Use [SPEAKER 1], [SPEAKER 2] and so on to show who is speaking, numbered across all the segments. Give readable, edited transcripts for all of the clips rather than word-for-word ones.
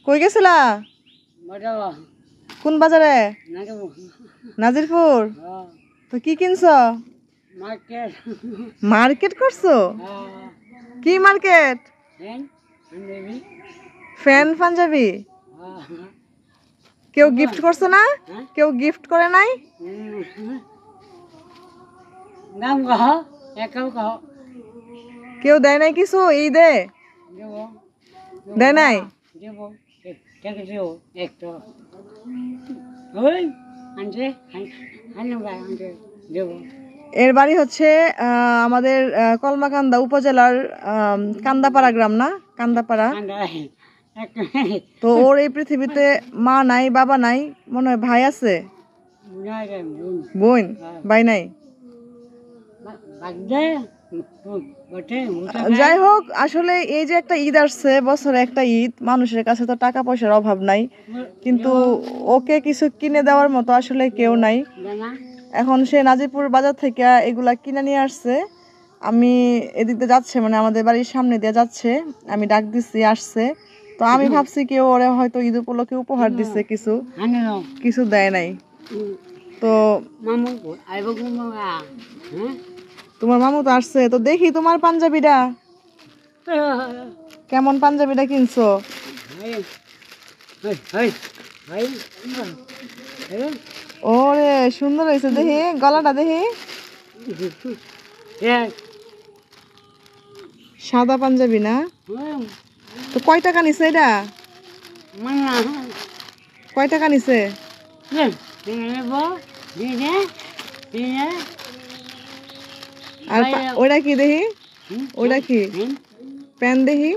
[SPEAKER 1] কই গেছিলা? কোন বাজারে? নাজিরপুর। তো কি কিনছো? মার্কেট করছো? কি মার্কেট? ফ্যান পাঞ্জাবি। কেউ গিফট করছে না? কেউ গিফট করে নাই? কেউ দেয় নাই কিছু ঈদে? দেয় নাই? এর বাড়ি হচ্ছে আমাদের কলমাকান্দা উপজেলার কান্দাপাড়া গ্রাম, না? কান্দাপাড়া। তো ওর এই পৃথিবীতে মা নাই, বাবা নাই, মনে হয় ভাই আছে? বোন? ভাই নাই? যাই হোক, আসলে এই যে একটা ঈদ আসছে, বছরে একটা ঈদ, মানুষের কাছে তো টাকা পয়সার অভাব নাই, কিন্তু ওকে কিছু কিনে দেওয়ার মতো আসলে কেউ নাই। এখন সে নাজিরপুর বাজার থেকে এগুলা কিনে নিয়ে আসছে। আমি এদিক দিয়ে যাচ্ছে, মানে আমাদের বাড়ির সামনে দিয়ে যাচ্ছে, আমি ডাক দিচ্ছি, আসছে। তো আমি ভাবছি কেউ ওরে হয়তো ঈদ উপলক্ষে উপহার দিচ্ছে, কিছু কিছু দেয় নাই। তো তোমার মামু তো আসছে, তো দেখি তোমার পাঞ্জাবিটা কেমন, পাঞ্জাবিটা কিনছো? ওরে সুন্দর হয়েছে, দেখি গলাটা দেখি। সাদা পাঞ্জাবি না? তো কয় টাকা নিছে এটা? কয় টাকা নিছে? আর ওইটা কি দেখি? ওইটা কি প্যান দেখি?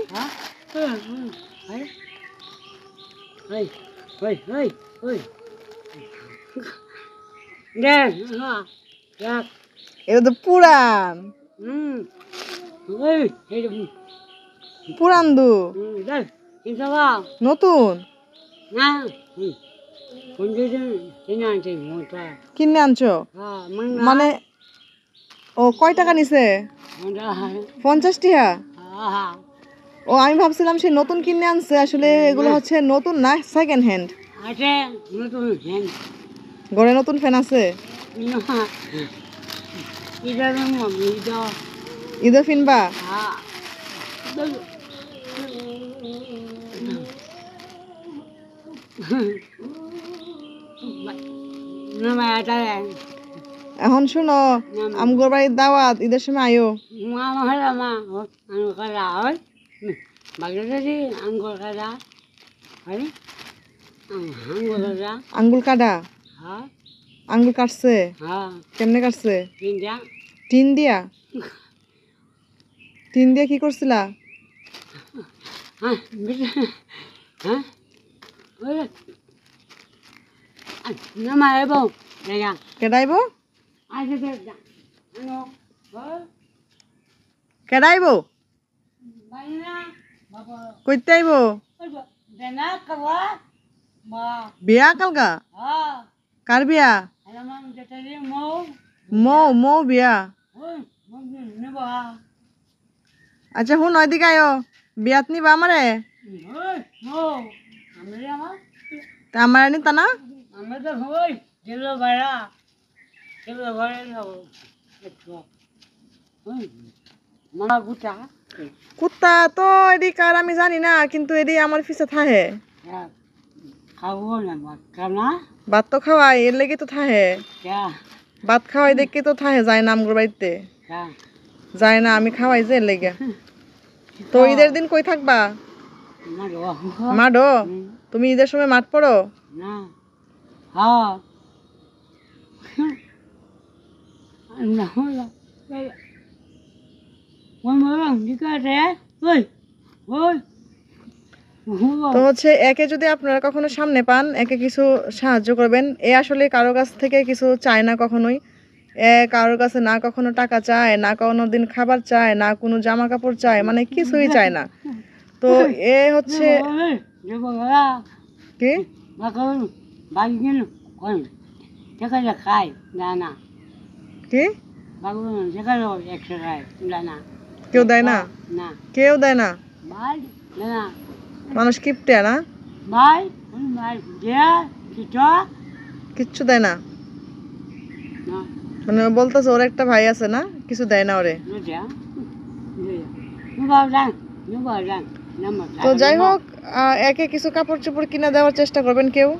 [SPEAKER 1] এটা তো পুরান, পুরান দু নতুন কিনে আনছো? মানে ও কয় টাকা নিছে? 50 টাকা। ও আমি ভাবছিলাম সে নতুন কিনে আনছে, আসলে এগুলো হচ্ছে নতুন না, সেকেন্ড হ্যান্ড। ঘরে নতুন ফ্যান আছে? ঈদে ফিনবা? এখন শুনো, আমগোর বাড়ির দাওয়াত, ঈদের সময় আয়ো। আঙ্গুল কাটা? আঙ্গুল কাটছে? কেমনে কাটছে? টিন দিয়া? টিন দিয়া কি করছিলা? কেডাইব? কেডাইব? কইতে আইব? বিয়া কালকা? কার বিয়া? মৌ মৌ বিয়া? আচ্ছা হুন, ওইদিকে আয়ো, বিয়াত নিবা আমারে? তা আমার নিতা না? কুত্তা তো এডি কার আমি জানি না, কিন্তু এডি আমার পিছে থাহে। ভাত তো খাওয়াই, এর লেগে তো থাহে। ভাত খাওয়াই দেখে তো থাহে, যায় না আমগুর বাড়িতে, যায় না, আমি খাওয়াই যে এর লেগে। তো ঈদের দিন কই থাকবা? মাঠো? তুমি ঈদের সময় মাঠ পড়ো? তো হচ্ছে একে যদি আপনারা কখনো সামনে পান, একে কিছু সাহায্য করবেন। এ আসলে কারো কাছ থেকে কিছু চায় না কখনোই। এ কারোর কাছে না কখনো টাকা চায়, না কোনো দিন খাবার চায়, না কোনো জামা কাপড় চায়, মানে কিছুই চায় না। তো এ হচ্ছে কি কি কেউ দেয় না? কেউ দেয় না? মানুষ কিপটে না?
[SPEAKER 2] ভাই ভাই দেয়া কিটা
[SPEAKER 1] কিচ্ছু দেয় না,
[SPEAKER 2] না
[SPEAKER 1] মানে ও বলতেছে ওর একটা ভাই আছে না, কিছু দেয় না ওরে।
[SPEAKER 2] দেয়া দেয়া নুবারাং নুবারাং নামা
[SPEAKER 1] তো যাই হোক, একে কিছু কাপড় চোপড় কিনে দেওয়ার চেষ্টা করবেন কেউ।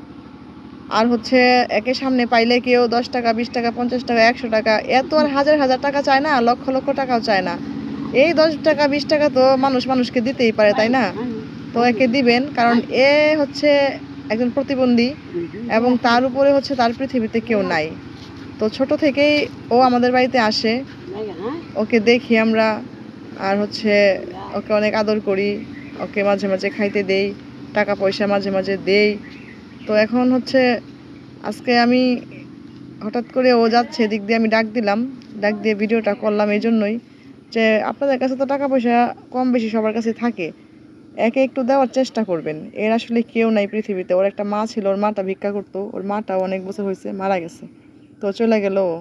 [SPEAKER 1] আর হচ্ছে একে সামনে পাইলে কেউ 10 টাকা 20 টাকা 50 টাকা 100 টাকা, এত আর হাজার হাজার টাকা চায় না, লক্ষ লক্ষ টাকাও চায় না। এই 10 টাকা 20 টাকা তো মানুষ মানুষকে দিতেই পারে, তাই না? তো একে দিবেন, কারণ এ হচ্ছে একজন প্রতিবন্ধী এবং তার উপরে হচ্ছে তার পৃথিবীতে কেউ নাই। তো ছোট থেকেই ও আমাদের বাড়িতে আসে, ওকে দেখি আমরা, আর হচ্ছে ওকে অনেক আদর করি, ওকে মাঝে মাঝে খাইতে দেই, টাকা পয়সা মাঝে মাঝে দেই। তো এখন হচ্ছে আজকে আমি হঠাৎ করে ও যাচ্ছে এদিক দিয়ে, আমি ডাক দিলাম, ডাক দিয়ে ভিডিওটা করলাম এই জন্যই যে আপনাদের কাছে তো টাকা পয়সা কম বেশি সবার কাছে থাকে, একে একটু দেওয়ার চেষ্টা করবেন। এর আসলে কেউ নাই পৃথিবীতে। ওর একটা মা ছিল, ওর মাটা ভিক্ষা করতো, ওর মাটাও অনেক বছর হয়েছে মারা গেছে, তো চলে গেল ও।